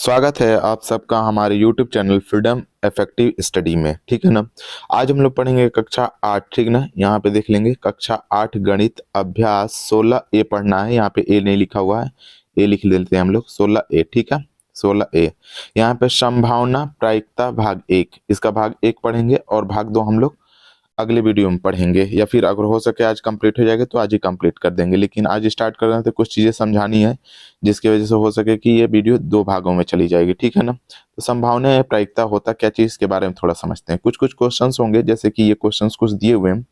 स्वागत है आप सबका हमारे YouTube channel freedom effective study में। ठीक है ना। आज हम लोग पढ़ेंगे कक्षा 8। ठीक ना, यहाँ पे देख लेंगे कक्षा 8 गणित अभ्यास 16A पढ़ना है। यहाँ पे ए नहीं लिखा हुआ है, ए लिख लेते हैं हम लोग 16A। ठीक है, 16A। यहाँ पे संभावना प्रायिकता भाग 1, इसका भाग 1 पढ़ेंगे और भाग 2 हम लोग अगले वीडियो में पढ़ेंगे, या फिर अगर हो सके आज कंप्लीट हो जाएगा तो आज ही कंप्लीट कर देंगे। लेकिन आज स्टार्ट कर रहे हैं तो कुछ चीज़ें समझानी है, जिसकी वजह से हो सके कि ये वीडियो 2 भागों में चली जाएगी। ठीक है ना। तो संभावना है प्रायिकता होता क्या चीज़ के बारे में थोड़ा समझते हैं। कुछ कुछ क्वेश्चंस होंगे, जैसे कि ये क्वेश्चंस कुछ दिए हुए हैं,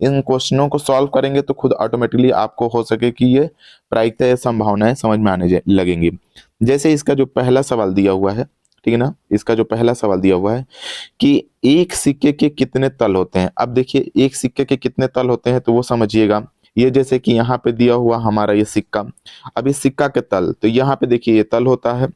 इन क्वेश्चनों को सॉल्व करेंगे तो खुद ऑटोमेटिकली आपको हो सके कि ये प्रायिकता या संभावनाएं समझ में आने लगेंगी। जैसे इसका जो पहला सवाल दिया हुआ है, ठीक है ना, इसका जो पहला सवाल दिया हुआ है कि एक सिक्के के कितने तल होते हैं। अब देखिए एक सिक्के के कितने तल होते हैं तो वो समझिएगा। ये जैसे कि यहाँ पे दिया हुआ हमारा ये सिक्का, अब इस सिक्का के तल, तो यहाँ पे देखिए ये तल होता है,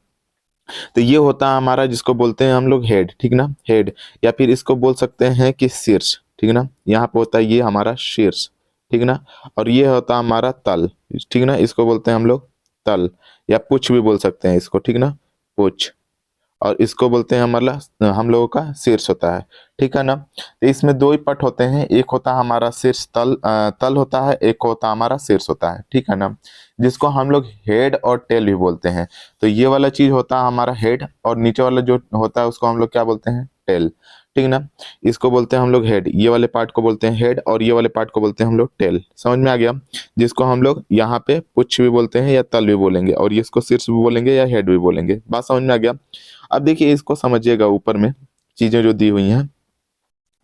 तो ये होता है हमारा जिसको बोलते हैं हम लोग हेड। ठीक ना, हेड, या फिर इसको बोल सकते हैं कि शीर्ष। ठीक ना, यहाँ पे होता है ये हमारा शीर्ष। ठीक ना, और ये होता है हमारा तल। ठीक ना, इसको बोलते हैं हम लोग तल, या पुछ भी बोल सकते हैं इसको। ठीक ना, पुछ, और इसको बोलते हैं हमारा हम लोगों का शीर्ष होता है। ठीक है ना। तो इसमें 2 ही पट होते हैं, एक होता है हमारा शीर्ष तल होता है, एक होता है हमारा शीर्ष होता है। ठीक है ना, जिसको हम लोग हेड और टेल भी बोलते हैं। तो ये वाला चीज होता है हमारा हेड, और नीचे वाला जो होता है उसको हम लोग क्या बोलते हैं, टेल। ठीक ना, इसको बोलते हैं हम लोग हेड, ये वाले पार्ट को बोलते हैं हेड, और ये वाले पार्ट को बोलते हैं हम लोग टेल। समझ में आ गया, जिसको हम लोग यहाँ पे पुच्छ भी बोलते हैं या तल भी बोलेंगे, और ये इसको शीर्ष भी बोलेंगे या हेड भी बोलेंगे। बात समझ में आ गया। अब देखिए इसको समझिएगा, ऊपर में चीजें जो दी हुई हैं।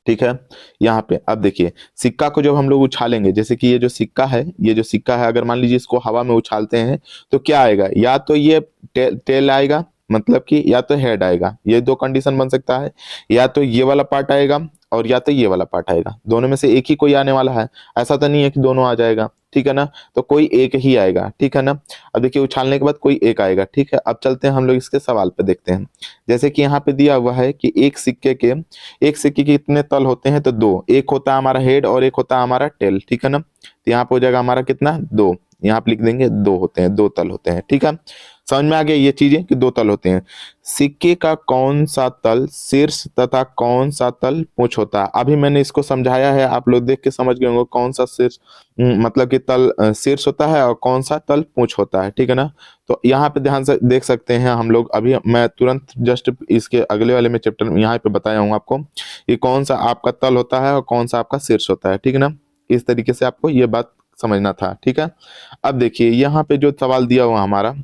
ठीक है, यहाँ पे अब देखिए सिक्का को जब हम लोग उछालेंगे, जैसे कि ये जो सिक्का है, ये जो सिक्का है, अगर मान लीजिए इसको हवा में उछालते हैं तो क्या आएगा, या तो ये टेल आएगा, मतलब कि या तो हेड आएगा। ये 2 कंडीशन बन सकता है, या तो ये वाला पार्ट आएगा और या तो ये वाला पार्ट आएगा। दोनों में से एक ही कोई आने वाला है, ऐसा तो नहीं है कि दोनों आ जाएगा। ठीक है ना, तो कोई एक ही आएगा। ठीक है ना, अब देखिए उछालने के बाद कोई एक आएगा। ठीक है, अब चलते हैं हम लोग इसके सवाल पे देखते हैं। जैसे कि यहाँ पे दिया हुआ है कि एक सिक्के के कितने तल होते हैं, तो 2। एक होता है हमारा हेड और एक होता है हमारा टेल। ठीक है ना, तो यहाँ पे हो जाएगा हमारा कितना, 2। यहाँ पे लिख देंगे 2 होते हैं, 2 तल होते हैं। ठीक है, समझ में आ गया ये चीजें कि 2 तल होते हैं। सिक्के का कौन सा तल शीर्ष तथा कौन सा तल पूंछ होता है। अभी मैंने इसको समझाया है, आप लोग देख के समझ गए होंगे कौन सा शीर्ष मतलब कि तल शीर्ष होता है और कौन सा तल पूंछ होता है। ठीक है ना, तो यहाँ पे ध्यान से देख सकते हैं हम लोग। अभी मैं तुरंत जस्ट इसके अगले वाले में चैप्टर में यहाँ पे बताया हूँ आपको कि कौन सा आपका तल होता है और कौन सा आपका शीर्ष होता है। ठीक है ना, इस तरीके से आपको ये बात समझना था। ठीक है, अब देखिए यहाँ पे जो सवाल दिया हुआ हमारा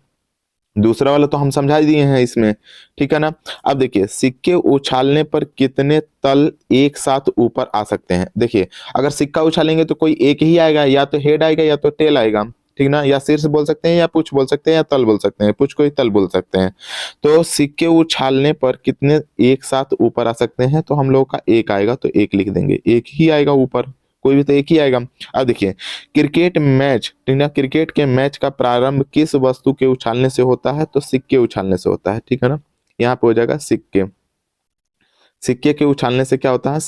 दूसरा वाला तो हम समझा दिए हैं इसमें। ठीक है ना, अब देखिए सिक्के उछालने पर कितने तल एक साथ ऊपर आ सकते हैं। देखिए अगर सिक्का उछालेंगे तो कोई एक ही आएगा, या तो हेड आएगा या तो टेल आएगा। ठीक ना, या शीर्ष बोल सकते हैं या पुछ बोल सकते हैं या तल बोल सकते हैं, पुछ को ही तल बोल सकते हैं। तो सिक्के उछालने पर कितने एक साथ ऊपर आ सकते हैं, तो हम लोग का एक आएगा, तो एक लिख देंगे, एक ही आएगा ऊपर, कोई भी तो एक ही आएगा। अब देखिए क्रिकेट मैच, ठीक ना, क्रिकेट के मैच का प्रारंभ किस वस्तु के उछालने से होता है, तो सिक्के उछालने से होता है। ठीक है ना, यहाँ पे हो जाएगा सिक्के। सिक्के के उछालने से क्या होता है,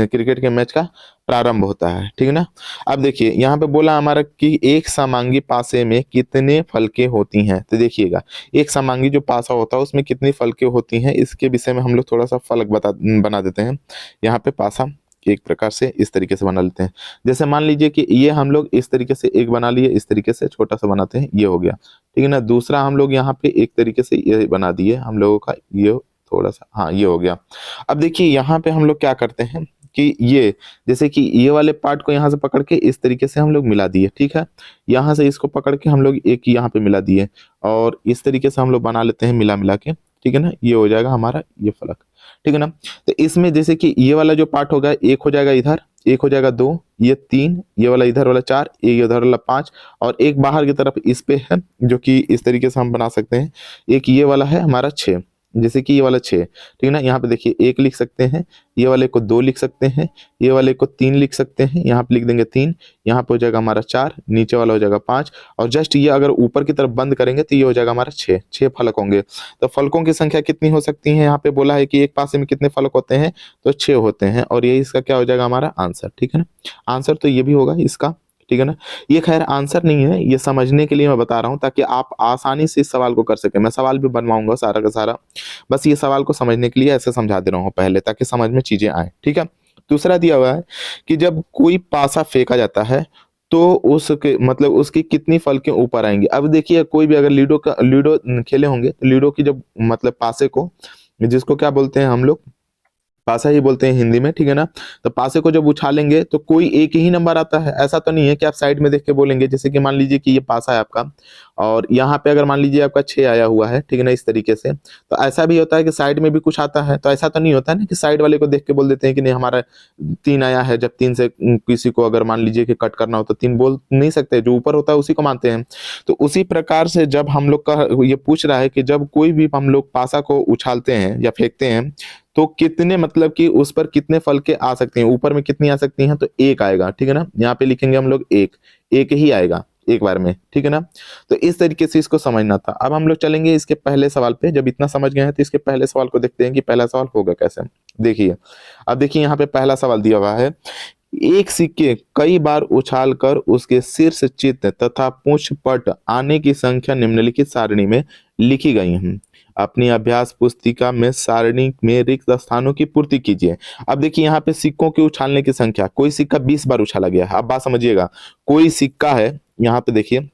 क्रिकेट के मैच का प्रारंभ होता है। ठीक है ना, अब देखिए यहाँ पे बोला हमारा कि एक समांगी पासे में कितने फलके होती हैं। तो देखिएगा एक समांगी जो पासा होता है उसमें कितनी फलके होती हैं, इसके विषय में हम लोग थोड़ा सा फलक बना देते हैं। यहाँ पे पासा एक प्रकार से इस तरीके से बना लेते हैं। जैसे मान लीजिए कि ये हम लोग इस तरीके से एक बना लिए, इस तरीके से छोटा सा बनाते हैं, ये हो गया। ठीक है ना, दूसरा हम लोग यहाँ पे एक तरीके से ये बना दिए हम लोगों का, ये थोड़ा सा, हाँ ये हो गया। अब देखिए यहाँ पे हम लोग क्या करते हैं कि ये जैसे कि ये वाले पार्ट को यहाँ से पकड़ के इस तरीके से हम लोग मिला दिए। ठीक है, यहाँ से इसको पकड़ के हम लोग एक यहाँ पे मिला दिए, और इस तरीके से हम लोग बना लेते हैं मिला मिला के। ठीक है ना, ये हो जाएगा हमारा ये फलक। ठीक है ना, तो इसमें जैसे कि ये वाला जो पार्ट होगा, एक हो जाएगा इधर, एक हो जाएगा 2, ये 3, ये वाला इधर वाला 4, ये उधर वाला 5, और एक बाहर की तरफ इस पे है, जो कि इस तरीके से हम बना सकते हैं। एक ये वाला है हमारा 6, जैसे कि ये वाला 6। ठीक है ना, यहाँ पे देखिए 1 लिख सकते हैं, ये वाले को 2 लिख सकते हैं, ये वाले को 3 लिख सकते हैं, यहाँ पे लिख देंगे 3, यहाँ पे हो जाएगा हमारा 4, नीचे वाला हो जाएगा 5, और जस्ट ये अगर ऊपर की तरफ बंद करेंगे तो ये हो जाएगा हमारा 6 फलक होंगे। तो फलकों की संख्या कितनी हो सकती है, यहाँ पे बोला है कि एक पासे में कितने फलक होते हैं, तो 6 होते हैं, और ये इसका क्या हो जाएगा हमारा आंसर। ठीक है ना, आंसर तो ये भी होगा इसका। ठीक है ना। ये खैर आंसर नहीं है, ये समझने के लिए मैं बता रहा हूँ ताकि आप आसानी से इस सवाल को कर सकें। मैं सवाल भी बनवाऊंगा सारा का सारा, बस ये सवाल को समझने के लिए ऐसे समझा दे रहा हूँ पहले, ताकि समझ में चीजें आए, ठीक है। दूसरा दिया हुआ है कि जब कोई पासा फेंका जाता है तो उसके मतलब उसकी कितनी फलकें ऊपर आएंगी। अब देखिए कोई भी अगर लूडो खेले होंगे तो लूडो की जब मतलब पासे को, जिसको क्या बोलते हैं हम लोग, पासा ही बोलते हैं हिंदी में, ठीक है ना। तो पासे को जब उछालेंगे तो कोई एक ही नंबर आता है, ऐसा तो नहीं है कि आप साइड में देख के बोलेंगे। जैसे कि मान लीजिए कि ये पासा है आपका और यहाँ पे अगर मान लीजिए आपका 6 आया हुआ है, ठीक है ना, इस तरीके से, तो ऐसा भी होता है कि साइड में भी कुछ आता है। तो ऐसा तो नहीं होता है ना कि साइड वाले को देख के बोल देते हैं कि नहीं हमारा 3 आया है, जब 3 से किसी को अगर मान लीजिए कि कट करना हो तो 3 बोल नहीं सकते, जो ऊपर होता है उसी को मानते हैं। तो उसी प्रकार से जब हम लोग का ये पूछ रहा है कि जब कोई भी हम लोग पासा को उछालते हैं या फेंकते हैं तो कितने मतलब कि उस पर कितने फलके आ सकती हैं, ऊपर में कितनी आ सकती हैं, तो एक आएगा, ठीक है ना। यहाँ पे लिखेंगे हम लोग एक, एक ही आएगा एक बार में, ठीक है ना। तो इस तरीके से इसको समझना था। अब हम लोग चलेंगे इसके पहले सवाल पे। जब इतना समझ गए हैं तो इसके पहले सवाल को देखते हैं कि पहला सवाल होगा कैसे। देखिए अब देखिए यहाँ पे पहला सवाल दिया हुआ है, एक सिक्के कई बार उछालकर उसके शीर्ष चित्त तथा पूंछ पट आने की संख्या निम्नलिखित सारणी में लिखी गई है। अपनी अभ्यास पुस्तिका में सारणी में रिक्त स्थानों की पूर्ति कीजिए। अब देखिए यहाँ पे सिक्कों के उछालने की संख्या, कोई सिक्का 20 बार उछाला गया है। अब बात समझिएगा, कोई सिक्का है, यहाँ पे देखिए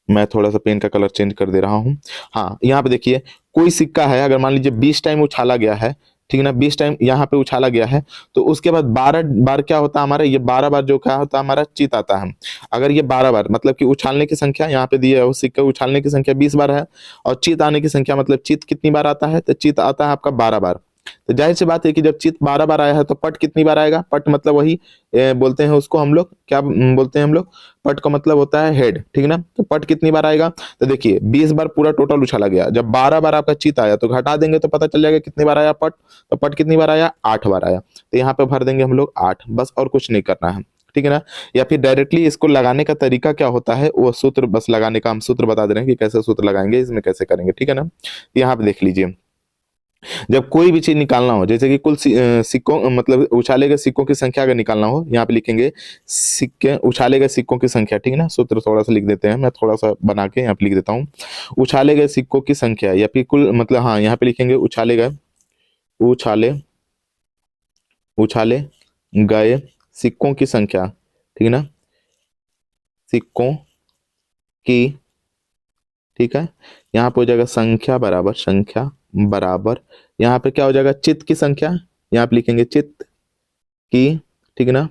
मैं थोड़ा सा पेन का कलर चेंज कर दे रहा हूँ। हाँ यहाँ पे देखिए कोई सिक्का है, अगर मान लीजिए 20 टाइम उछाला गया है, ठीक है ना, 20 टाइम यहाँ पे उछाला गया है, तो उसके बाद 12 बार क्या होता है हमारा, ये 12 बार जो क्या होता है हमारा चित आता है। अगर ये 12 बार मतलब कि उछालने की संख्या यहाँ पे दी है, उस सिक्के उछालने की संख्या 20 बार है, और चित आने की संख्या मतलब चित कितनी बार आता है, तो चित आता है आपका 12 बार। तो जाहिर सी बात है कि जब चित 12 बार आया है तो पट कितनी बार आएगा, पट मतलब वही बोलते हैं उसको हम लोग क्या बोलते हैं हम लोग, पट का मतलब होता है हेड, ठीक है ना। तो पट कितनी बार आएगा, तो देखिए 20 बार पूरा टोटल उछाला गया, जब 12 बार आपका चित आया तो घटा देंगे तो पता चल जाएगा कितनी बार आया पट। तो पट कितनी बार आया, 8 बार आया। तो यहाँ पे भर देंगे हम लोग 8, बस और कुछ नहीं करना है, ठीक है ना। या फिर डायरेक्टली इसको लगाने का तरीका क्या होता है, वो सूत्र बस लगाने का हम सूत्र बता दे रहे हैं कि कैसे सूत्र लगाएंगे, इसमें कैसे करेंगे, ठीक है ना। यहाँ पे देख लीजिए, जब कोई भी चीज निकालना हो, जैसे कि कुल सिक्कों मतलब उछाले गए सिक्कों की संख्या अगर निकालना हो, यहाँ पे लिखेंगे सिक्के उछाले गए सिक्कों की संख्या, ठीक है ना। सूत्र थोड़ा सा लिख देते हैं, मैं थोड़ा सा बना के यहाँ पे लिख देता हूँ। उछाले गए सिक्कों की संख्या या फिर कुल मतलब, हाँ यहाँ पे लिखेंगे उछाले गए, उछाले उछाले गए सिक्कों की संख्या, ठीक है ना, सिक्कों की, ठीक है। यहाँ पे हो जाएगा संख्या बराबर, संख्या बराबर, यहाँ पे क्या हो जाएगा, चित्त की संख्या, यहाँ पे लिखेंगे चित्त की, ठीक है ना,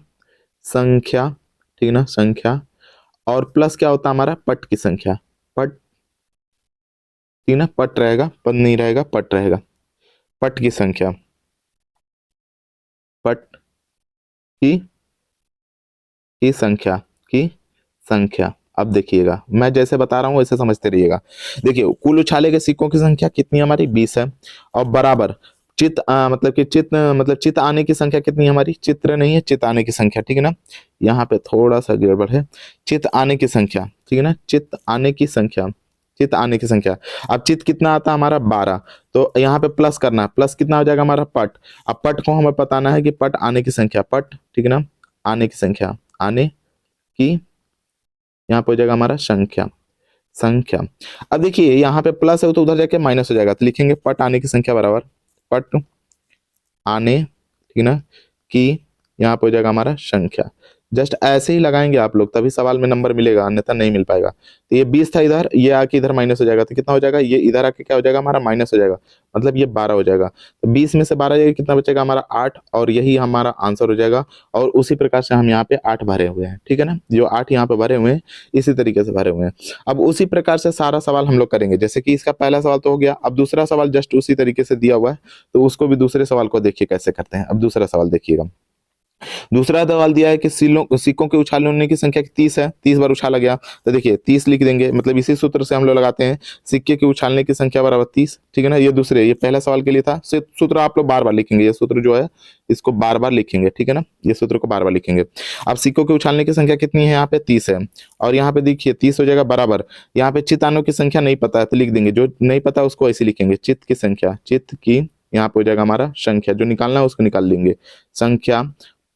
संख्या, ठीक है ना, संख्या, और प्लस क्या होता है हमारा, पट की संख्या, पट, ठीक है ना, पट रहेगा, पद नहीं रहेगा, पट रहेगा, पट की संख्या, पट की संख्या, की संख्या। अब देखिएगा मैं जैसे बता रहा हूं वैसे समझते रहिएगा। देखिए कुल उछाले के सिक्कों की संख्या कितनी हमारी 20 है, और बराबर चित मतलब कि चित मतलब चित आने की संख्या कितनी है हमारी, चित्र नहीं है, चित आने की संख्या, ठीक है ना। यहाँ पे थोड़ा सा गड़बड़ है, चित आने की संख्या, ठीक है ना, चित आने की संख्या, चित आने की संख्या। अब चित कितना आता है हमारा 12, तो यहाँ पे प्लस करना है, प्लस कितना हो जाएगा हमारा पट। अब पट को हमें बताना है कि पट आने की संख्या, पट, ठीक है ना, आने की संख्या, आने की, यहाँ पे हो जाएगा हमारा संख्या, संख्या। अब देखिए यहाँ पे प्लस है तो उधर जाके माइनस हो जाएगा, तो लिखेंगे पट आने की संख्या बराबर पट आने, ठीक है ना, की, यहाँ पे हो जाएगा हमारा संख्या। जस्ट ऐसे ही लगाएंगे आप लोग, तभी सवाल में नंबर मिलेगा, अन्यथा नहीं मिल पाएगा। तो ये 20 था इधर, ये आके इधर माइनस हो जाएगा, तो कितना हो जाएगा, ये इधर आके क्या हो जाएगा हमारा माइनस हो जाएगा, मतलब ये 12 हो जाएगा। तो 20 में से 12 जाएगा, कितना बचेगा हमारा 8, और यही हमारा आंसर हो जाएगा। और उसी प्रकार से हम यहाँ पे 8 भरे हुए हैं, ठीक है ना, जो 8 यहाँ पे भरे हुए हैं इसी तरीके से भरे हुए हैं। अब उसी प्रकार से सारा सवाल हम लोग करेंगे, जैसे कि इसका पहला सवाल तो हो गया। अब दूसरा सवाल जस्ट उसी तरीके से दिया हुआ है, तो उसको भी दूसरे सवाल को देखिए कैसे करते हैं। अब दूसरा सवाल देखिएगा, दूसरा सवाल दिया है कि सिक्कों के उछालने की संख्या 30 है, 30 बार उछाला गया, तो देखिए 30 लिख देंगे, मतलब इसी सूत्र से हम लोग लगाते हैं, सिक्के के उछालने की संख्या बराबर 30, ठीक है ना। ये दूसरे, ये पहला सवाल के लिए था, सूत्र आप लोग बार बार लिखेंगे, ये सूत्र जो है इसको बार बार लिखेंगे, ठीक है ना, ये सूत्र को बार बार लिखेंगे। अब सिक्कों के उछालने की संख्या कितनी है, यहाँ पे 30 है, और यहाँ पे देखिए 30 हो जाएगा बराबर, यहाँ पे चितानों की संख्या नहीं पता है तो लिख देंगे, जो नहीं पता उसको ऐसे लिखेंगे, चित्त की संख्या, चित्त की, यहाँ पे हो जाएगा हमारा संख्या, जो निकालना है उसको निकाल लेंगे, संख्या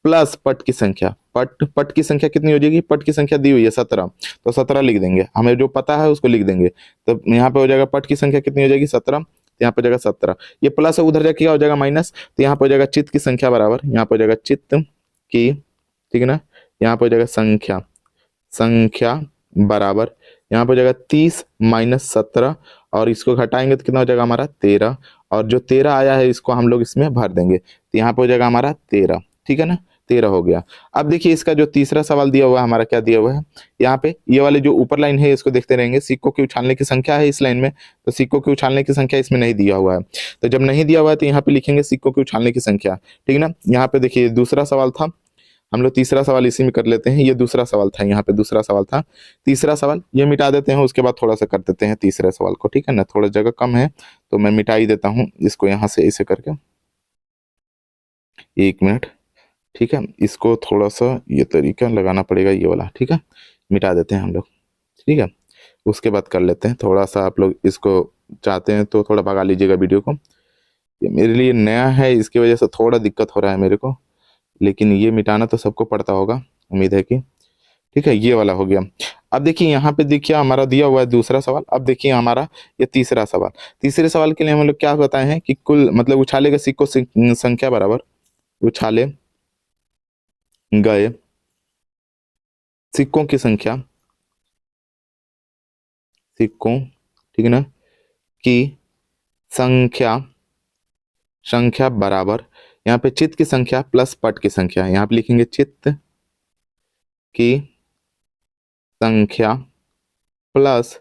प्लस पट की संख्या, पट पट की संख्या कितनी हो जाएगी, पट की संख्या दी हुई है 17, तो 17 लिख देंगे, हमें जो पता है उसको लिख देंगे। तो यहाँ पे हो जाएगा पट की संख्या कितनी हो जाएगी 17, तो यहाँ पे हो जाएगा 17, ये प्लस है उधर जाके क्या हो जाएगा माइनस, तो यहाँ पे हो जाएगा चित्त की संख्या बराबर, यहाँ पे हो जाएगा चित्त की, ठीक है ना, यहाँ पे हो जाएगा संख्या, संख्या बराबर, यहाँ पे हो जाएगा 30 माइनस 17, और इसको घटाएंगे तो कितना हो जाएगा हमारा 13, और जो 13 आया है इसको हम लोग इसमें भर देंगे, तो यहाँ पे हो जाएगा हमारा 13, ठीक है ना, 13 हो गया। अब देखिए इसका जो तीसरा सवाल दिया हुआ है हमारा, क्या दिया हुआ है यहाँ पे, ये वाले जो ऊपर लाइन है इसको देखते रहेंगे, सिक्कों की उछालने की संख्या है इस लाइन में, तो सिक्कों की उछालने की संख्या इसमें नहीं दिया हुआ है, तो जब नहीं दिया हुआ है तो यहाँ पे लिखेंगे सिक्कों की उछालने की संख्या, ठीक है ना। यहाँ पे देखिए दूसरा सवाल था, हम लोग तीसरा सवाल इसी में कर लेते हैं, ये दूसरा सवाल था, यहाँ पे दूसरा सवाल था, तीसरा सवाल ये मिटा देते हैं, उसके बाद थोड़ा सा कर देते हैं तीसरे सवाल को, ठीक है ना, थोड़ा जगह कम है तो मैं मिटा ही देता हूँ इसको यहाँ से ऐसे करके, 1 मिनट, ठीक है, इसको थोड़ा सा ये तरीका लगाना पड़ेगा ये वाला, ठीक है, मिटा देते हैं हम लोग, ठीक है, उसके बाद कर लेते हैं, थोड़ा सा आप लोग इसको चाहते हैं तो थोड़ा भगा लीजिएगा वीडियो को, ये मेरे लिए नया है इसकी वजह से थोड़ा दिक्कत हो रहा है मेरे को, लेकिन ये मिटाना तो सबको पड़ता होगा, उम्मीद है कि ठीक है, ये वाला हो गया। अब देखिए यहाँ पे देखिए हमारा दिया हुआ है दूसरा सवाल, अब देखिए हमारा ये तीसरा सवाल, तीसरे सवाल के लिए हम लोग क्या बताए हैं कि कुल मतलब उछाले गए सिक्कों संख्या बराबर, उछाले गए सिक्कों की संख्या, सिक्कों, ठीक है ना, की संख्या, संख्या बराबर, यहाँ पे चित्त की संख्या प्लस पट की संख्या, यहाँ पे लिखेंगे चित्त की संख्या प्लस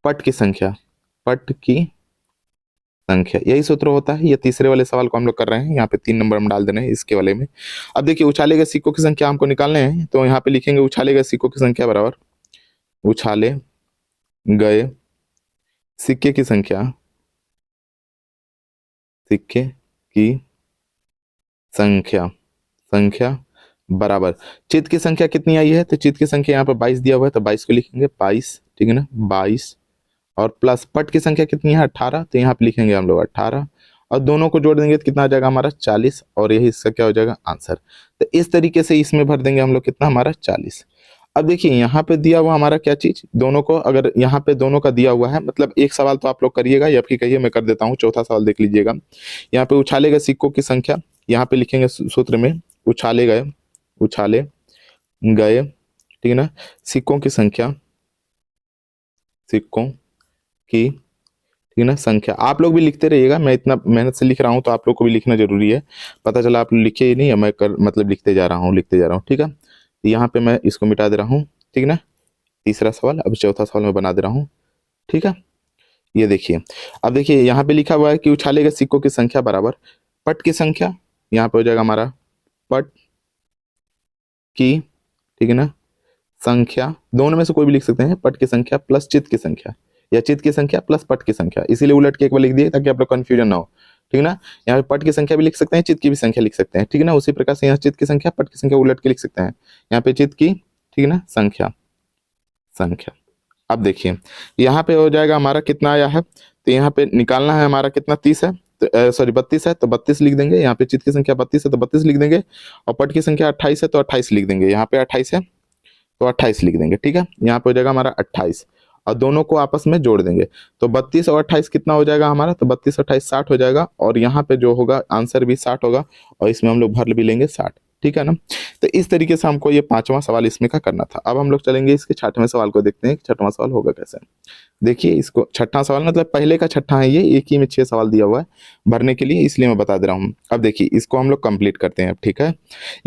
पट की संख्या, पट की संख्या, यही सूत्र होता है। ये तीसरे वाले सवाल को हम लोग कर रहे हैं, यहाँ पे 3 नंबर हम डाल दे रहे हैं इसके वाले में। अब देखिए उछाले गए सिक्कों की संख्या हमको निकालने हैं, तो यहाँ पे लिखेंगे उछाले गए सिक्कों की संख्या बराबर, उछाले गए सिक्के की संख्या, सिक्के की संख्या, संख्या बराबर चित्त की संख्या कितनी आई है, तो चित्त की संख्या यहाँ पर 22 दिया हुआ है, तो 22 को लिखेंगे 22, ठीक है ना, 22, और प्लस पट की संख्या कितनी है 18, तो यहाँ पे लिखेंगे हम लोग 18, और दोनों को जोड़ देंगे तो कितना आ जाएगा हमारा 40, और यही इसका क्या हो जाएगा आंसर। तो इस तरीके से इसमें भर देंगे हम लोग कितना हमारा 40। अब देखिए यहाँ पे दिया हुआ हमारा क्या चीज, दोनों को अगर यहाँ पे दोनों का दिया हुआ है, मतलब एक सवाल तो आप लोग करिएगा या फिर कहिए मैं कर देता हूँ, चौथा सवाल देख लीजिएगा। यहाँ पे उछाले गए सिक्कों की संख्या, यहाँ पे लिखेंगे सूत्र में उछाले गए, उछाले गए, ठीक है ना, सिक्कों की संख्या, सिक्कों की, ठीक है ना, संख्या। आप लोग भी लिखते रहिएगा, मैं इतना मेहनत से लिख रहा हूँ तो आप लोग को भी लिखना जरूरी है, पता चला आप लिखे ही नहीं है, मैं कर मतलब लिखते जा रहा हूँ, लिखते जा रहा हूँ, ठीक है। यहाँ पे मैं इसको मिटा दे रहा हूँ, ठीक है ना, तीसरा सवाल, अब चौथा सवाल मैं बना दे रहा हूँ, ठीक है। ये देखिए, अब देखिए यहाँ पे लिखा हुआ है कि उछाले गए सिक्कों की संख्या बराबर पट की संख्या, यहाँ पे हो जाएगा हमारा पट की, ठीक है ना, संख्या, दोनों में से कोई भी लिख सकते हैं, पट की संख्या प्लस चित्त की संख्या, या चित्त की संख्या प्लस पट की संख्या, इसीलिए उलट के एक बार लिख दिए ताकि आप लोग कंफ्यूजन ना हो, ठीक है ना। यहाँ पे पट की संख्या भी लिख सकते हैं, चित्त की भी संख्या लिख सकते हैं, ठीक है ना, उसी प्रकार से यहाँ चित्त की संख्या पट की संख्या उलट के लिख सकते हैं, यहाँ पे चित्त की, ठीक है ना, संख्या, संख्या। अब देखिए यहाँ पे हो जाएगा हमारा कितना आया है, तो यहाँ पे निकालना है हमारा कितना 30 है, तो सॉरी 32 है तो 32 लिख देंगे, यहाँ पे चित्त की संख्या 32 है तो 32 लिख देंगे, और पट की संख्या 28 है तो 28 लिख देंगे, यहाँ पे 28 है तो 28 लिख देंगे, ठीक है। यहाँ पे हो जाएगा हमारा 28, और दोनों को आपस में जोड़ देंगे, तो 32 और 28 कितना हो जाएगा हमारा, तो 32 और 28 60 हो जाएगा, और यहाँ पे जो होगा आंसर भी 60 होगा, और इसमें हम लोग भर भी लेंगे 60, ठीक है ना। तो इस तरीके से हमको ये 5वां सवाल इसमें का करना था। अब हम लोग चलेंगे इसके 6वें सवाल को, देखते हैं कि 6वां सवाल होगा कैसे। देखिए इसको 6वां सवाल मतलब पहले का 6ठा है, ये एक ही में 6 सवाल दिया हुआ है भरने के लिए, इसलिए मैं बता दे रहा हूँ। अब देखिए इसको हम लोग कंप्लीट करते हैं, ठीक है।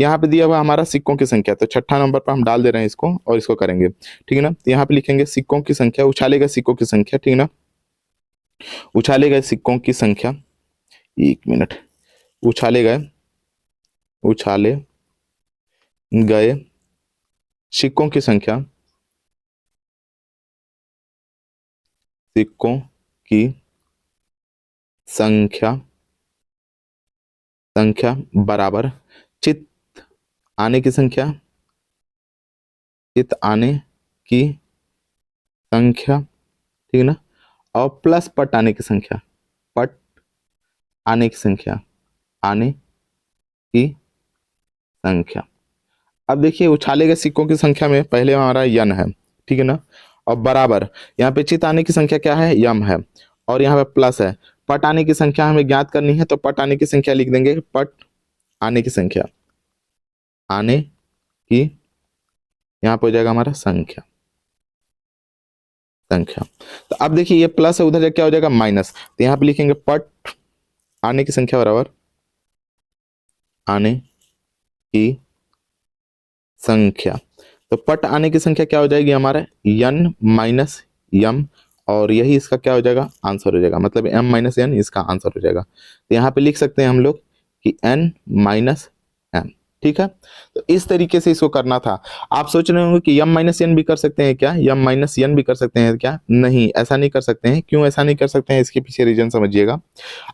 यहाँ पे दिया हुआ हमारा सिक्कों की संख्या, तो 6ठा नंबर पर हम डाल दे रहे हैं इसको, और इसको करेंगे, ठीक है ना। तो यहाँ पे लिखेंगे सिक्कों की संख्या, उछाले गए सिक्कों की संख्या, ठीक है ना, उछाले गए सिक्कों की संख्या, 1 मिनट, उछाले गए, उछाले गए सिक्कों की संख्या, सिक्कों की संख्या, संख्या बराबर चित्त आने की संख्या, चित्त आने की संख्या, ठीक है ना, और प्लस पट आने की संख्या, पट आने की संख्या, आने की संख्या। अब देखिए उछाले गए सिक्कों की संख्या में पहले हमारा यन है, ठीक है ना, और बराबर यहाँ पे चित आने की संख्या क्या है, यम है, और यहाँ पे प्लस है। पट आने की संख्या हमें ज्ञात करनी है, तो पट आने की संख्या लिख देंगे, पट आने की संख्या, आने की यहाँ पे हो जाएगा हमारा संख्या, संख्या। तो अब देखिए ये प्लस है, उधर जाके क्या हो जाएगा माइनस, तो यहाँ पे लिखेंगे पट आने की संख्या बराबर आने की संख्या। तो पट आने की संख्या क्या हो जाएगी हमारा, यन माइनस यम, और यही इसका क्या हो जाएगा, आंसर हो जाएगा, मतलब m माइनस एन इसका आंसर हो जाएगा। तो यहाँ पे लिख सकते हैं हम लोग कि n माइनस एम, ठीक है। तो इस तरीके से इसको करना था। आप सोच रहे होंगे कि m माइनस एन भी कर सकते हैं क्या, m माइनस एन भी कर सकते हैं क्या, नहीं ऐसा नहीं कर सकते हैं। क्यों ऐसा नहीं कर सकते हैं, इसके पीछे रीजन समझिएगा।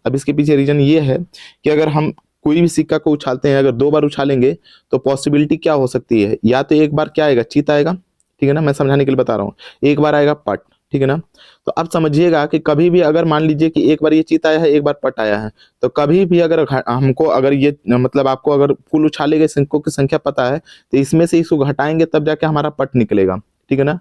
अब इसके पीछे रीजन ये है कि अगर हम कोई भी सिक्का को उछालते हैं, अगर 2 बार उछालेंगे तो पॉसिबिलिटी क्या हो सकती है, या तो एक बार क्या आएगा, चित आएगा, ठीक है ना, मैं समझाने के लिए बता रहा हूँ, एक बार आएगा पट, ठीक है ना। तो अब समझिएगा कि कभी भी अगर मान लीजिए कि एक बार ये चित आया है, एक बार पट आया है, तो कभी भी अगर हमको अगर ये मतलब आपको अगर कुल उछाले गए सिक्कों की संख्या पता है, तो इसमें से इसको घटाएंगे तब जाके हमारा पट निकलेगा, ठीक है ना।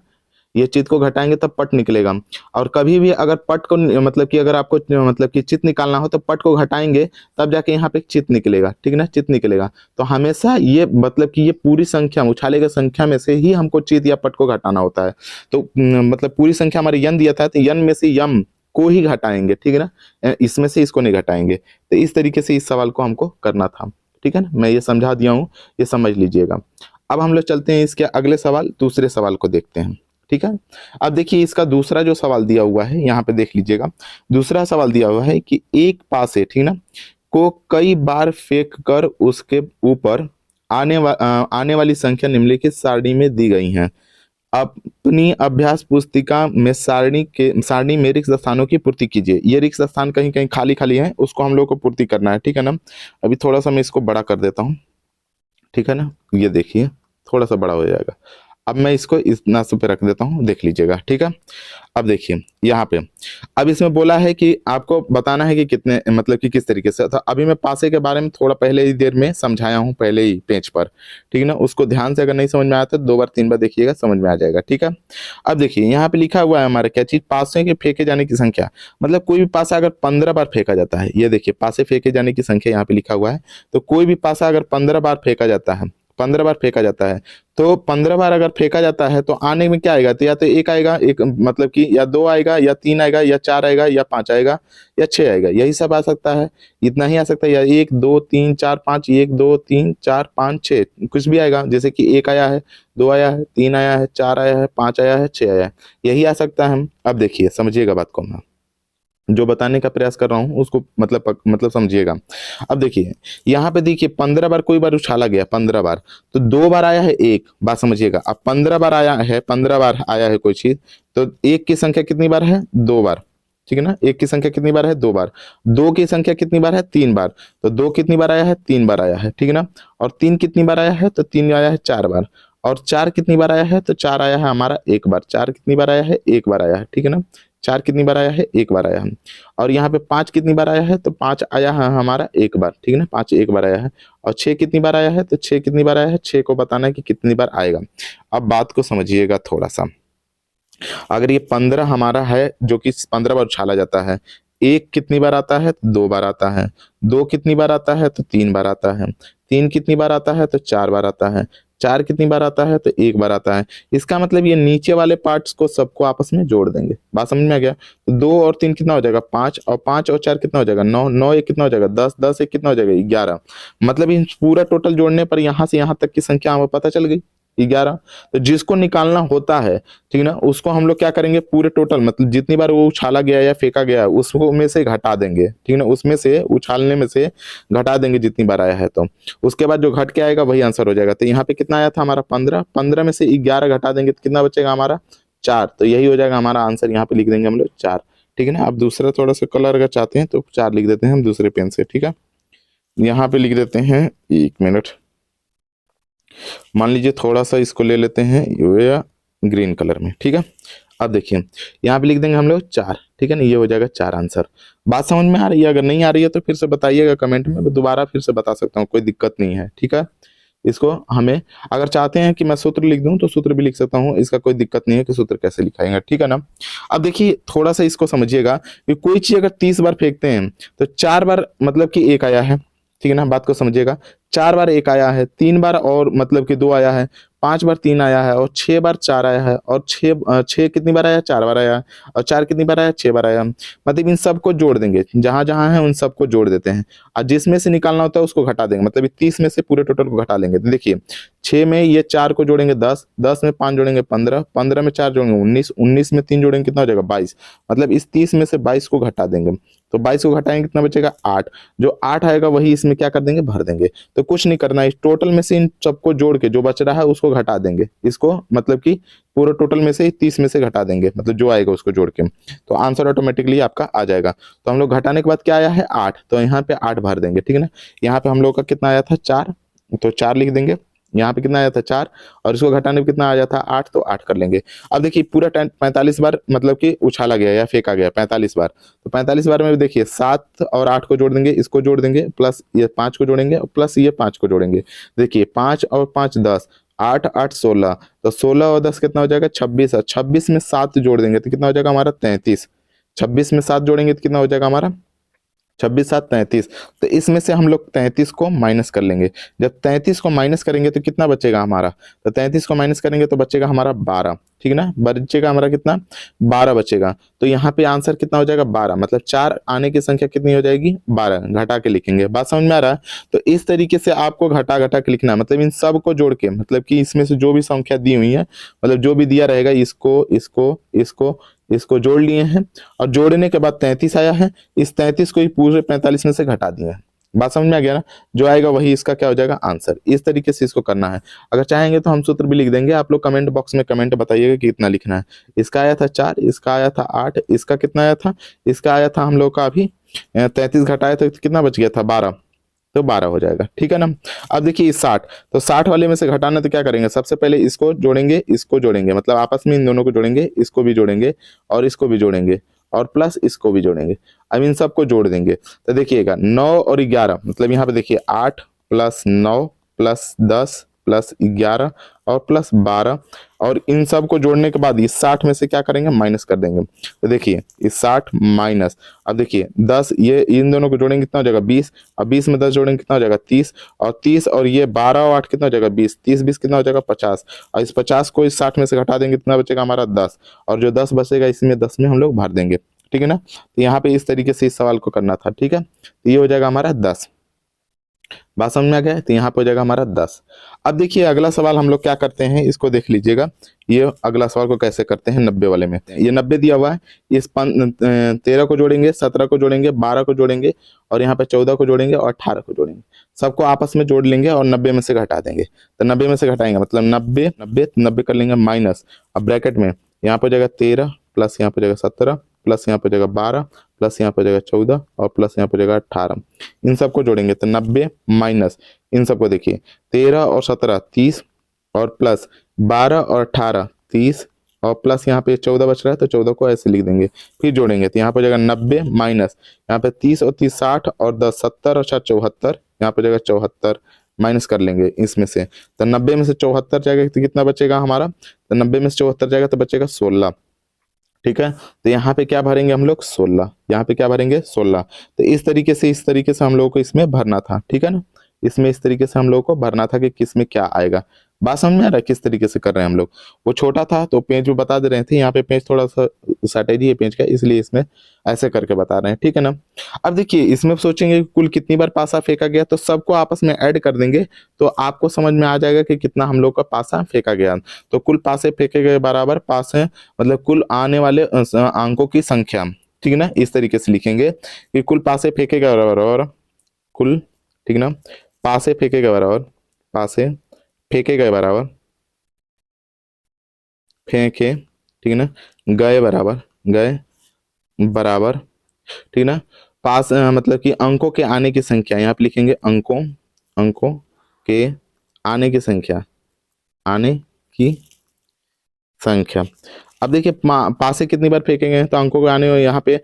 ये चित को घटाएंगे तब पट निकलेगा। और कभी भी अगर पट को मतलब कि अगर आपको मतलब कि चित निकालना हो तो पट को घटाएंगे तब जाके यहाँ पे चित निकलेगा, ठीक है ना, चित निकलेगा। तो हमेशा ये मतलब कि ये पूरी संख्या उछाले गए संख्या में से ही हमको चित या पट को घटाना होता है। तो मतलब पूरी संख्या हमारे यन दिया था, तो यन में से यम को ही घटाएंगे, ठीक है ना, इसमें से इसको नहीं घटाएंगे। तो इस तरीके से इस सवाल को हमको करना था, ठीक है ना, मैं ये समझा दिया हूँ, ये समझ लीजिएगा। अब हम लोग चलते हैं इसके अगले सवाल, दूसरे सवाल को देखते हैं, ठीक है। अब देखिए इसका दूसरा जो सवाल दिया हुआ है, यहाँ पे देख लीजिएगा। दूसरा सवाल दिया हुआ है कि एक पासे, ठीक ना, को कई बार फेंक कर उसके ऊपर आने वाली संख्या निम्नलिखित सारणी में दी गई है। अपनी अभ्यास पुस्तिका में सारणी में रिक्त स्थानों की पूर्ति कीजिए। ये रिक्त स्थान कहीं कहीं खाली खाली है, उसको हम लोग को पूर्ति करना है, ठीक है ना। अभी थोड़ा सा मैं इसको बड़ा कर देता हूँ, ठीक है ना, ये देखिए थोड़ा सा बड़ा हो जाएगा। अब मैं इसको इस नासु पे रख देता हूँ, देख लीजिएगा, ठीक है। अब देखिए यहाँ पे, अब इसमें बोला है कि आपको बताना है कि कितने मतलब कि किस तरीके से। तो अभी मैं पासे के बारे में थोड़ा पहले ही देर में समझाया हूँ, पहले ही पेज पर, ठीक है ना। उसको ध्यान से अगर नहीं समझ में आया तो 2 बार 3 बार देखिएगा, समझ में आ जाएगा, ठीक है। अब देखिए यहाँ पे लिखा हुआ है हमारे क्या चीज, पासे के फेंके जाने की संख्या। मतलब कोई भी पासा अगर 15 बार फेंका जाता है, ये देखिए पासे फेंके जाने की संख्या यहाँ पे लिखा हुआ है। तो कोई भी पासा अगर 15 बार फेंका जाता है, 15 बार फेंका जाता है, तो 15 बार अगर फेंका जाता है तो आने में क्या आएगा, तो या तो एक आएगा, एक मतलब कि या 2 आएगा, या 3 आएगा, या 4 आएगा, या 5 आएगा, या 6 आएगा, यही सब आ सकता है। इतना ही आ सकता है, या 1 2 3 4 5, 1 2 3 4 5 6, कुछ भी आएगा। जैसे कि 1 आया है, 2 आया है, 3 आया है, 4 आया है, 5 आया है, 6 आया है, यही आ सकता है। अब देखिए समझिएगा बात को, मैं जो बताने का प्रयास कर रहा हूं उसको मतलब समझिएगा। अब देखिए यहाँ पे देखिए 15 बार कोई बार उछाला गया, 15 बार, तो 2 बार आया है एक बात समझिएगा। अब 15 बार आया है, 15 बार आया है कोई चीज, तो एक की संख्या कितनी बार है, 2 बार, ठीक है ना। एक की संख्या कितनी बार है, 2 बार। 2 की संख्या कितनी बार है, 3 बार। तो 2 कितनी बार आया है, 3 बार आया है, ठीक है ना। और 3 कितनी बार आया है, तो 3 आया है 4 बार। और 4 कितनी बार आया है, तो 4 आया है हमारा एक बार। 4 कितनी बार आया है, एक बार आया है, ठीक है ना। 4 कितनी बार आया है, एक बार आया है। और यहाँ पे 5 कितनी बार आया है, तो 5 आया है हमारा एक बार, ठीक है ना, 5 एक बार आया है। और 6 कितनी बार आया है, तो 6 कितनी बार आया है, 6 को बताना है कि कितनी बार आएगा। अब बात को समझिएगा थोड़ा सा। अगर ये 15 हमारा है जो कि 15 बार उछाला जाता है, एक कितनी बार आता है, तो 2 बार आता है। 2 कितनी बार आता है, तो 3 बार आता है। 3 कितनी बार आता है, तो 4 बार आता है। 4 कितनी बार आता है, तो 1 बार आता है। इसका मतलब ये नीचे वाले पार्ट्स को सबको आपस में जोड़ देंगे, बात समझ में आ गया। तो 2 और 3 कितना हो जाएगा, 5, और 5 और 4 कितना हो जाएगा, 9, 9 एक कितना हो जाएगा, 10, 10 एक कितना हो जाएगा, 11। मतलब इन पूरा टोटल जोड़ने पर यहाँ से यहाँ तक की संख्या हमें पता चल गई, 11। तो जिसको निकालना होता है, ठीक है ना, उसको हम लोग क्या करेंगे, पूरे टोटल मतलब जितनी बार वो उछाला गया या फेंका गया उसको में से घटा देंगे, ठीक है ना, उसमें से उछालने में से घटा देंगे जितनी बार आया है। तो उसके बाद जो घट के आएगा वही आंसर हो जाएगा। तो यहाँ पे कितना आया था हमारा 15, 15 में से 11 घटा देंगे तो कितना बचेगा हमारा, 4। तो यही हो जाएगा हमारा आंसर, यहाँ पे लिख देंगे हम लोग 4, ठीक है ना। अब दूसरा थोड़ा सा कलर अगर चाहते हैं तो 4 लिख देते हैं हम दूसरे पेन से, ठीक है। यहाँ पे लिख देते हैं, 1 मिनट, मान लीजिए थोड़ा सा इसको ले लेते हैं या ग्रीन कलर में, ठीक है। अब देखिए यहाँ पे लिख देंगे हम लोग 4, ठीक है ना, ये हो जाएगा 4 आंसर। बात समझ में आ रही है, अगर नहीं आ रही है तो फिर से बताइएगा कमेंट में, दोबारा फिर से बता सकता हूँ, कोई दिक्कत नहीं है, ठीक है। इसको हमें अगर चाहते हैं कि मैं सूत्र लिख दूं तो सूत्र भी लिख सकता हूं, इसका कोई दिक्कत नहीं है कि सूत्र कैसे लिखाएंगे, ठीक है ना। अब देखिए थोड़ा सा इसको समझिएगा कि कोई चीज अगर 30 बार फेंकते हैं तो 4 बार मतलब कि एक आया है, ठीक है ना, बात को समझिएगा। 4 बार एक आया है, 3 बार और मतलब कि 2 आया है, 5 बार 3 आया है, और 6 बार 4 आया है, और 6 कितनी बार आया, 4 बार आया है, और 4 कितनी बार आया, 6 बार आया। मतलब इन सबको जोड़ देंगे, जहां जहां है उन सबको जोड़ देते हैं, और जिसमें से निकालना होता है उसको घटा देंगे, मतलब 30 में से पूरे टोटल को घटा लेंगे। तो देखिए 6 में ये 4 को जोड़ेंगे 10, 10 में 5 जोड़ेंगे 15, 15 में 4 जोड़ेंगे 19, 19 में 3 जोड़ेंगे कितना हो जाएगा 22। मतलब इस 30 में से 22 को घटा देंगे, तो 22 को घटाएंगे कितना बचेगा 8। जो 8 आएगा वही इसमें क्या कर देंगे, भर देंगे। तो कुछ नहीं करना है, इस टोटल में से इन सबको जोड़ के जो बच रहा है उसको घटा देंगे, इसको मतलब कि पूरे टोटल में से 30 में से घटा देंगे, मतलब जो आएगा उसको जोड़ के, तो आंसर ऑटोमेटिकली आपका आ जाएगा। तो हम लोग घटाने के बाद क्या आया है 8, तो यहाँ पे 8 भर देंगे, ठीक है ना। यहाँ पे हम लोग का कितना आया था 4, तो 4 लिख देंगे। यहाँ पे कितना आया था 4, और इसको घटाने पे कितना आया था 8, तो 8 कर लेंगे। अब देखिए पूरा 45 बार मतलब कि उछाला गया या फेंका गया 45 बार, तो 45 बार में देखिए 7 और 8 को जोड़ देंगे, इसको जोड़ देंगे, प्लस ये 5 को जोड़ेंगे, और प्लस ये 5 को जोड़ेंगे। देखिए 5 और 5 10, 8 8 16, तो 16 और 10 कितना हो जाएगा 26, और 26 में 7 जोड़ देंगे तो कितना हो जाएगा हमारा 33। 26 में 7 जोड़ेंगे तो कितना हो जाएगा हमारा 26 7 33। तो इसमें से हम लोग 33 को माइनस कर लेंगे। जब 33 को माइनस करेंगे तो कितना बचेगा हमारा, तो 33 को माइनस करेंगे तो बचेगा हमारा 12, ठीक है ना। बचेगा हमारा कितना 12 बचेगा। तो यहाँ पे आंसर कितना हो जाएगा 12, मतलब 4 आने की संख्या कितनी हो जाएगी 12, घटा के लिखेंगे। बात समझ में आ रहा है। तो इस तरीके से आपको घटा घटा के लिखना है, मतलब इन सब को जोड़ के, मतलब कि इसमें से जो भी संख्या दी हुई है, मतलब जो भी दिया रहेगा इसको इसको इसको इसको जोड़ लिए हैं, और जोड़ने के बाद 33 आया है, इस 33 को ही पूरे 45 में से घटा दिए हैं। बात समझ में आ गया ना। जो आएगा वही इसका क्या हो जाएगा आंसर। इस तरीके से इसको करना है। अगर चाहेंगे तो हम सूत्र भी लिख देंगे, आप लोग कमेंट बॉक्स में कमेंट बताइएगा कि कितना लिखना है। इसका आया था 4, इसका आया था 8, इसका कितना आया था, इसका आया था हम लोग का अभी 33 घटाया तो कितना बच गया था 12, तो 12 हो जाएगा, ठीक है ना। अब देखिए 60, तो 60 वाले में से घटाना तो क्या करेंगे, सबसे पहले इसको जोड़ेंगे, इसको जोड़ेंगे, मतलब आपस में इन दोनों को जोड़ेंगे, इसको भी जोड़ेंगे और इसको भी जोड़ेंगे और प्लस इसको भी जोड़ेंगे। अब इन सबको जोड़ देंगे तो देखिएगा 9 और 11, मतलब यहाँ पे देखिए 8 प्लस 9 प्लस 10 प्लस 11 और प्लस 12, और इन सब को जोड़ने के बाद इस 60 में से क्या करेंगे माइनस कर देंगे। तो देखिए इस 60 माइनस, अब देखिए 10, ये इन दोनों को जोड़ेंगे कितना हो जाएगा 20, अब 20 में 10 जोड़ेंगे कितना हो जाएगा 30, और 30 और ये 12 और 8 कितना हो जाएगा 20, 30 20 कितना हो जाएगा 50, और इस 50 को इस 60 में से घटा देंगे कितना बचेगा हमारा 10, और जो 10 बचेगा इसमें 10 में हम लोग भर देंगे, ठीक है ना। तो यहाँ पे इस तरीके से इस सवाल को करना था, ठीक है। तो ये हो जाएगा हमारा 10। बात समझ में आ गया। तो यहाँ पे हो जाएगा हमारा 10। अब देखिए अगला सवाल हम लोग क्या करते हैं, इसको देख लीजिएगा। ये अगला सवाल को कैसे करते हैं 90 वाले में। ये 90 दिया हुआ है, इस 13 को जोड़ेंगे, 17 को जोड़ेंगे, 12 को जोड़ेंगे, और यहाँ पे 14 को जोड़ेंगे और 18 को जोड़ेंगे। सबको आपस में जोड़ लेंगे और 90 में से घटा देंगे। तो 90 में से घटाएंगे मतलब 90 90 90 कर लेंगे माइनस, अब ब्रैकेट में यहाँ पे हो जाएगा 13 प्लस यहाँ पे हो जाएगा 17 प्लस यहाँ पे हो जाएगा 12 प्लस यहाँ पे हो जाएगा 14 और प्लस यहाँ पे हो जाएगा 18। इन सबको जोड़ेंगे तो 90 माइनस इन सबको देखिए 13 और 17 30, और प्लस 12 और 18 30, और प्लस यहाँ पे 14 बच रहा है तो 14 को ऐसे लिख देंगे। फिर जोड़ेंगे तो यहाँ पे हो जाएगा 90 माइनस यहाँ पे 30 और 30 60 और 10 70 और 7 74, यहाँ पे हो जाएगा 74, माइनस कर लेंगे इसमें से। तो 90 में से 74 जाएगा तो कितना बचेगा हमारा, तो 90 में से 74 जाएगा तो बचेगा 16, ठीक है। तो यहाँ पे क्या भरेंगे हम लोग 16, यहाँ पे क्या भरेंगे 16। तो इस तरीके से हम लोगों को इसमें भरना था, ठीक है ना। इसमें इस तरीके से हम लोगों को भरना था कि किस में क्या आएगा। बात समझ में आ रहा है किस तरीके से कर रहे हैं हम लोग। वो छोटा था तो पेज भी बता दे रहे थे, यहाँ पे पेज थोड़ा सा शॉर्टेज है पेज का, इसलिए इसमें ऐसे करके बता रहे हैं, ठीक है ना। अब देखिए इसमें सोचेंगे कुल कितनी बार पासा फेंका गया, तो सबको आपस में ऐड कर देंगे तो आपको समझ में आ जाएगा कि कितना हम लोग का पासा फेंका गया। तो कुल पासे फेंके गए बराबर पासे, मतलब कुल आने वाले अंकों की संख्या, ठीक है ना। इस तरीके से लिखेंगे कि कुल पासे फेंके गए बराबर कुल, ठीक है ना, पासे फेंके गए बराबर पासे फेंके गए बराबर फेंके, ठीक है ना, गए बराबर गए बराबर, ठीक है ना। पास मतलब कि अंकों के आने की संख्या, यहाँ पे लिखेंगे अंकों के आने की संख्या, आने की संख्या। अब देखिए पासे कितनी बार फेंकेंगे, तो अंकों के आने यहाँ पे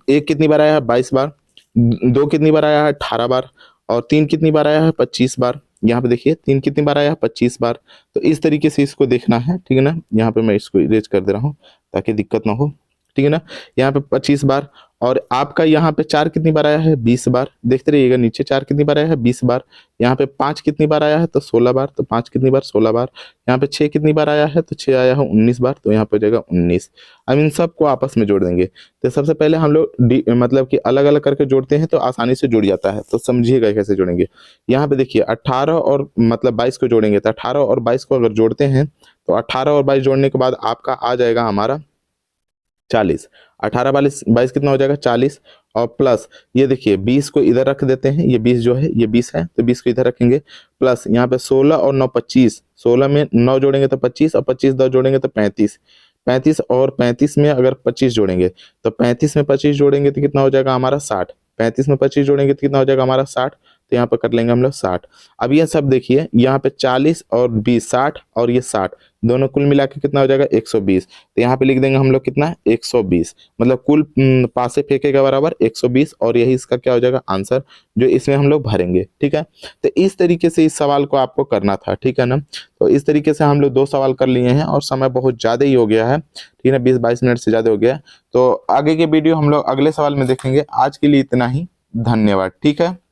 1 कितनी बार आया है 22 बार, 2 कितनी बार आया है 18 बार, और 3 कितनी बार आया है 25 बार, यहाँ पे देखिए 3 कितनी बार आया है, 25 बार। तो इस तरीके से इसको देखना है, ठीक है ना। यहाँ पे मैं इसको इरेज कर दे रहा हूँ ताकि दिक्कत ना हो, ठीक है ना। यहाँ पे 25 बार, और आपका यहाँ पे 4 कितनी बार आया है, 20 बार। देखते रहिएगा नीचे 4 कितनी बार आया है, 20 बार। यहाँ पे 5 कितनी बार आया है, तो 16 बार। तो 5 कितनी बार, 16 बार। यहाँ पे 6 कितनी बार आया है, तो 6 आया है 19 बार। तो यहाँ पे हो जाएगा 19। अब इन सबको आपस में जोड़ देंगे। तो सबसे पहले हम लोग मतलब कि अलग अलग करके जोड़ते हैं तो आसानी से जुड़ जाता है। तो समझिएगा कैसे जोड़ेंगे। यहाँ पे देखिए 18 और मतलब 22 को जोड़ेंगे। तो 18 और 22 को अगर जोड़ते हैं तो 18 और 22 जोड़ने के बाद आपका आ जाएगा हमारा 40। 18 22 कितना हो जाएगा, 40। और प्लस ये देखिए 20 को इधर रख देते हैं, ये 20 जो है ये 20 है, तो 20 को इधर रखेंगे। प्लस यहाँ पे 16 और 9 25, 16 में 9 जोड़ेंगे तो 25, और 25 10 जोड़ेंगे तो 35। 35 और 35 में अगर 25 जोड़ेंगे तो 35 में 25 जोड़ेंगे तो कितना हो जाएगा हमारा 60। 35 में 25 जोड़ेंगे तो कितना हो जाएगा हमारा 60। तो यहाँ पर कर लेंगे हम लोग 60। अब ये सब देखिए यहाँ पे 40 और 20 60, और ये 60 दोनों कुल मिला के कितना हो जाएगा 120। तो यहाँ पे लिख देंगे हम लोग कितना 120, मतलब कुल पासे फेंके का बराबर 120, और यही इसका क्या हो जाएगा आंसर जो इसमें हम लोग भरेंगे, ठीक है। तो इस तरीके से इस सवाल को आपको करना था, ठीक है ना। तो इस तरीके से हम लोग 2 सवाल कर लिए हैं, और समय बहुत ज़्यादा ही हो गया है, ठीक है, 20-22 मिनट से ज़्यादा हो गया है। तो आगे के वीडियो हम लोग अगले सवाल में देखेंगे। आज के लिए इतना ही, धन्यवाद, ठीक है।